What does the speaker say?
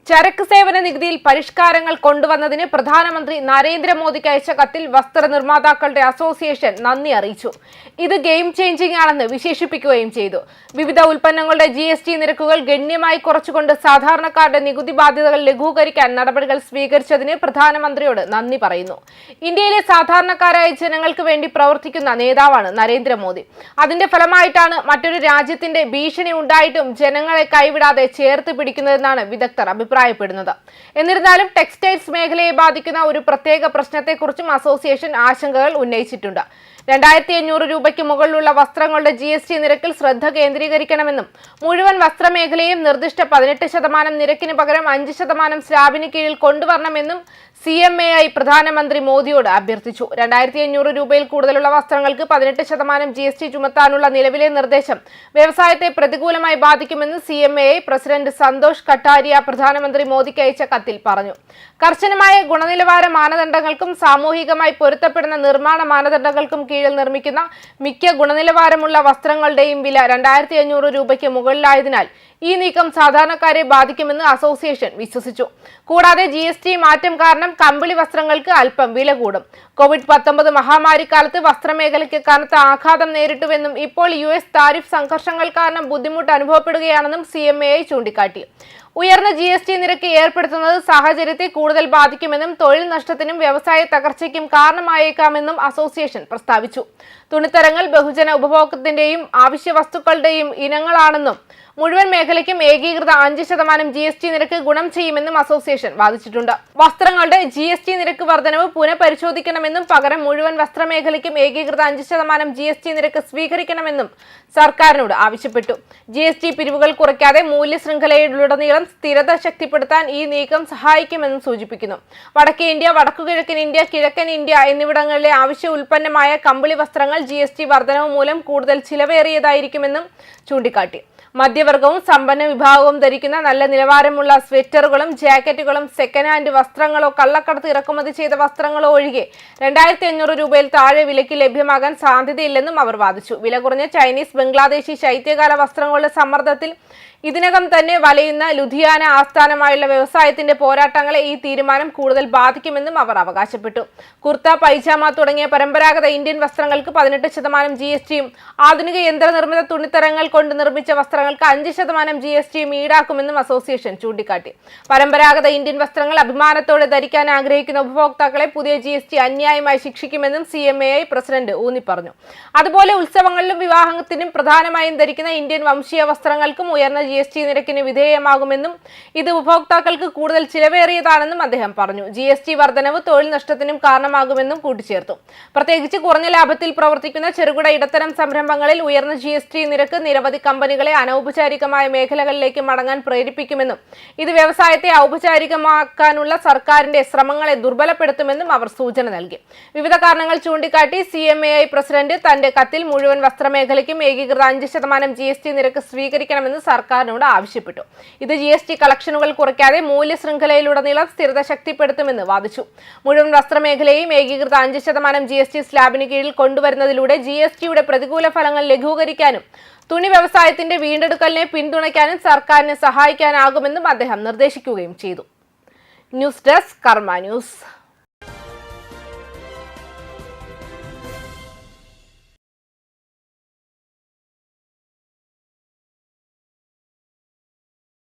ചരക്ക് സേവന നികുതിയിൽ പരിഷ്കാരങ്ങൾ കൊണ്ടുവന്നതിന് പ്രധാനമന്ത്രി നരേന്ദ്രമോദിക്ക് അയച്ച കത്തിൽ വസ്ത്ര നിർമ്മാതാക്കളുടെ അസോസിയേഷൻ നന്ദി അറിയിച്ചു. ഇത് ഗെയിം ചേഞ്ചിങ് ആണെന്ന് വിശേഷിപ്പിക്കുകയും ചെയ്തു. വിവിധ ഉൽപ്പന്നങ്ങളുടെ GST നിരക്കുകൾ ഗണ്യമായി കുറച്ചുകൊണ്ട് സാധാരണക്കാരുടെ നികുതി ബാധ്യതകൾ ലഘൂകരിക്കാൻ നടപടികൾ സ്വീകരിച്ചതിന് പ്രധാനമന്ത്രിയോട് നന്ദി പറയുന്നു. ഇന്ത്യയിലെ സാധാരണക്കാരായ ജനങ്ങൾക്ക് വേണ്ടി പ്രവർത്തിക്കുന്ന നേതാവാണ് നരേന്ദ്രമോദി. അതിന്റെ ഫലമായിട്ടാണ് മറ്റൊരു രാജ്യത്തിന്റെ ഭീഷണി ഉണ്ടായിട്ടും ജനങ്ങളെ കൈവിടാതെ ചേർത്ത് പിടിക്കുന്നതെന്നാണ് വിദഗ്ധർ അഭിപ്രായപ്പെടുന്നത്. എന്നിരുന്നാലും ടെക്സ്റ്റൈൽസ് മേഖലയെ ബാധിക്കുന്ന ഒരു പ്രത്യേക പ്രശ്നത്തെക്കുറിച്ചും അസോസിയേഷൻ ആശങ്കകൾ ഉന്നയിച്ചിട്ടുണ്ട്. 2500 രൂപയ്ക്ക് മുകളിലുള്ള വസ്ത്രങ്ങളുടെ GST നിരക്കിൽ ശ്രദ്ധ കേന്ദ്രീകരിക്കണമെന്നും മുഴുവൻ വസ്ത്രമേഖലയും നിർദ്ദിഷ്ട 18% നിരക്കിന് പകരം 5% സ്ലാബിന് കീഴിൽ കൊണ്ടുവരണമെന്നും CMAI പ്രധാനമന്ത്രി മോദിയോട് അഭ്യർത്ഥിച്ചു. 2500 രൂപയിൽ കൂടുതലുള്ള വസ്ത്രങ്ങൾക്ക് 18% GST ചുമത്താനുള്ള നിലവിലെ നിർദ്ദേശം വ്യവസായത്തെ പ്രതികൂലമായി ബാധിക്കുമെന്ന് CMAI പ്രസിഡന്റ് സന്തോഷ് കട്ടാരിയ പ്രധാനമന്ത്രി മോദിക്ക് അയച്ച കത്തിൽ പറഞ്ഞു. കർശനമായ ഗുണനിലവാര മാനദണ്ഡങ്ങൾക്കും സാമൂഹികമായി പൊരുത്തപ്പെടുന്ന നിർമ്മാണ മാനദണ്ഡങ്ങൾക്കും കീഴിൽ നിർമ്മിക്കുന്ന മിക്ക ഗുണനിലവാരമുള്ള വസ്ത്രങ്ങളുടെയും വില 2500 രൂപയ്ക്ക് മുകളിലായതിനാൽ ഈ നീക്കം സാധാരണക്കാരെ ബാധിക്കുമെന്ന് അസോസിയേഷൻ വിശ്വസിച്ചു. കൂടാതെ GST മാറ്റം കാരണം കമ്പിളി വസ്ത്രങ്ങൾക്ക് അല്പം വില കൂടും. COVID-19 മഹാമാരിക്കാലത്ത് വസ്ത്രമേഖലയ്ക്ക് കനത്ത ആഘാതം നേരിട്ടുവെന്നും ഇപ്പോൾ US താരിഫ് സംഘർഷങ്ങൾ കാരണം ബുദ്ധിമുട്ട് അനുഭവപ്പെടുകയാണെന്നും CMAI ചൂണ്ടിക്കാട്ടി. ഉയർന്ന GST നിരക്ക് ഏർപ്പെടുത്തുന്നത് സാഹചര്യത്തെ കൂടുതൽ ബാധിക്കുമെന്നും തൊഴിൽ നഷ്ടത്തിനും വ്യവസായ തകർച്ചയ്ക്കും കാരണമായേക്കാമെന്നും അസോസിയേഷൻ പ്രസ്താവിച്ചു. തുണിത്തരങ്ങൾ ബഹുജന ഉപഭോഗത്തിന്റെയും ആവശ്യ വസ്തുക്കളുടെയും ഇനങ്ങളാണെന്നും മുഴുവൻ മേഖലയ്ക്കും ഏകീകൃത 5% GST നിരക്ക് ഗുണം ചെയ്യുമെന്നും അസോസിയേഷൻ വാദിച്ചിട്ടുണ്ട്. വസ്ത്രങ്ങളുടെ GST നിരക്ക് വർധനവ് പുനഃപരിശോധിക്കണമെന്നും പകരം മുഴുവൻ വസ്ത്രമേഖലയ്ക്കും ഏകീകൃത 5% GST നിരക്ക് സ്വീകരിക്കണമെന്നും സർക്കാരിനോട് ആവശ്യപ്പെട്ടു. GST പിരിവുകൾ കുറയ്ക്കാതെ മൂല്യ ശൃംഖലയിലുടനീളം സ്ഥിരത ശക്തിപ്പെടുത്താൻ ഈ നീക്കം സഹായിക്കുമെന്നും സൂചിപ്പിക്കുന്നു. വടക്കേ ഇന്ത്യ, വടക്കുകിഴക്കൻ ഇന്ത്യ, കിഴക്കൻ ഇന്ത്യ എന്നിവിടങ്ങളിലെ ആവശ്യ ഉൽപ്പന്നമായ കമ്പിളി വസ്ത്രങ്ങൾ GST വർധനവ് മൂലം കൂടുതൽ ചിലവേറിയതായിരിക്കുമെന്നും ചൂണ്ടിക്കാട്ടി. മധ്യവർഗവും സമ്പന്ന വിഭാഗവും ധരിക്കുന്ന നല്ല നിലവാരമുള്ള സ്വെറ്ററുകളും ജാക്കറ്റുകളും സെക്കൻഡ് ഹാൻഡ് വസ്ത്രങ്ങളോ കള്ളക്കടത്ത് ഇറക്കുമതി ചെയ്ത വസ്ത്രങ്ങളോ ഒഴികെ 2500 രൂപയിൽ താഴെ വിലയ്ക്ക് ലഭ്യമാകാൻ സാധ്യതയില്ലെന്നും അവർ വാദിച്ചു. വില കുറഞ്ഞ ചൈനീസ്, ബംഗ്ലാദേശി ശൈത്യകാല വസ്ത്രങ്ങളുടെ സമ്മർദ്ദത്തിൽ ഇതിനകം തന്നെ വലയുന്ന ലുധിയാന ആസ്ഥാനമായുള്ള വ്യവസായത്തിന്റെ പോരാട്ടങ്ങളെ ഈ തീരുമാനം കൂടുതൽ ബാധിക്കുമെന്നും അവർ അവകാശപ്പെട്ടു. കുർത്ത, പൈജാമ തുടങ്ങിയ പരമ്പരാഗത ഇന്ത്യൻ വസ്ത്രങ്ങൾക്ക് 18% GSTയും ആധുനിക യന്ത്രനിർമ്മിത തുണിത്തരങ്ങൾ കൊണ്ട് നിർമ്മിച്ച വസ്ത്രങ്ങൾക്ക് 5% GSTയും ഈടാക്കുമെന്നും അസോസിയേഷൻ ചൂണ്ടിക്കാട്ടി. പരമ്പരാഗത ഇന്ത്യൻ വസ്ത്രങ്ങൾ അഭിമാനത്തോടെ ധരിക്കാൻ ആഗ്രഹിക്കുന്ന ഉപഭോക്താക്കളെ പുതിയ GST അന്യായമായി ശിക്ഷിക്കുമെന്നും CMAI പ്രസിഡന്റ് ഊന്നിപ്പറഞ്ഞു. അതുപോലെ ഉത്സവങ്ങളിലും വിവാഹത്തിനും പ്രധാനമായും ധരിക്കുന്ന ഇന്ത്യൻ വംശീയ വസ്ത്രങ്ങൾക്കും ഉയർന്ന GST നിരക്കിന് വിധേയമാകുമെന്നും ഇത് ഉപഭോക്താക്കൾക്ക് കൂടുതൽ ചിലവേറിയതാണെന്നും അദ്ദേഹം പറഞ്ഞു. GST വർധനവ് തൊഴിൽ നഷ്ടത്തിനും കാരണമാകുമെന്നും കൂട്ടിച്ചേർത്തു. പ്രത്യേകിച്ച് കുറഞ്ഞ ലാഭത്തിൽ പ്രവർത്തിക്കുന്ന ചെറുകിട ഇടത്തരം സംരംഭങ്ങളിൽ ഉയർന്ന GST നിരക്ക് നിരവധി കമ്പനികളെ അനൗപചാരികമായ മേഖലകളിലേക്ക് മടങ്ങാൻ പ്രേരിപ്പിക്കുമെന്നും ഇത് വ്യവസായത്തെ ഔപചാരികമാക്കാനുള്ള സർക്കാരിന്റെ ശ്രമങ്ങളെ ദുർബലപ്പെടുത്തുമെന്നും അവർ സൂചന നൽകി. വിവിധ കാരണങ്ങൾ ചൂണ്ടിക്കാട്ടി CMAI പ്രസിഡന്റ് തന്റെ കത്തിൽ മുഴുവൻ വസ്ത്രമേഖലയ്ക്കും ഏകീകൃത 5% GST നിരക്ക് സ്വീകരിക്കണമെന്ന് സർക്കാരിനോട് ആവശ്യപ്പെട്ടു. ഇത് GST കളക്ഷനുകൾ കുറയ്ക്കാതെ മൂല്യ ശൃംഖലയിലുടനീളം സ്ഥിരത ശക്തിപ്പെടുത്തുമെന്ന് വാദിച്ചു. മുഴുവൻ വസ്ത്രമേഖലയെയും ഏകീകൃത 5% GST സ്ലാബിന് കീഴിൽ കൊണ്ടുവരുന്നതിലൂടെ GSTയുടെ പ്രതികൂല ഫലങ്ങൾ ലഘൂകരിക്കാനും തുണി വ്യവസായത്തിന്റെ വീണ്ടെടുക്കലിനെ പിന്തുണയ്ക്കാനും സർക്കാരിനെ സഹായിക്കാനാകുമെന്നും അദ്ദേഹം നിർദ്ദേശിക്കുകയും ചെയ്തു. ന്യൂസ് ഡെസ്ക് കർമ്മ ന്യൂസ്.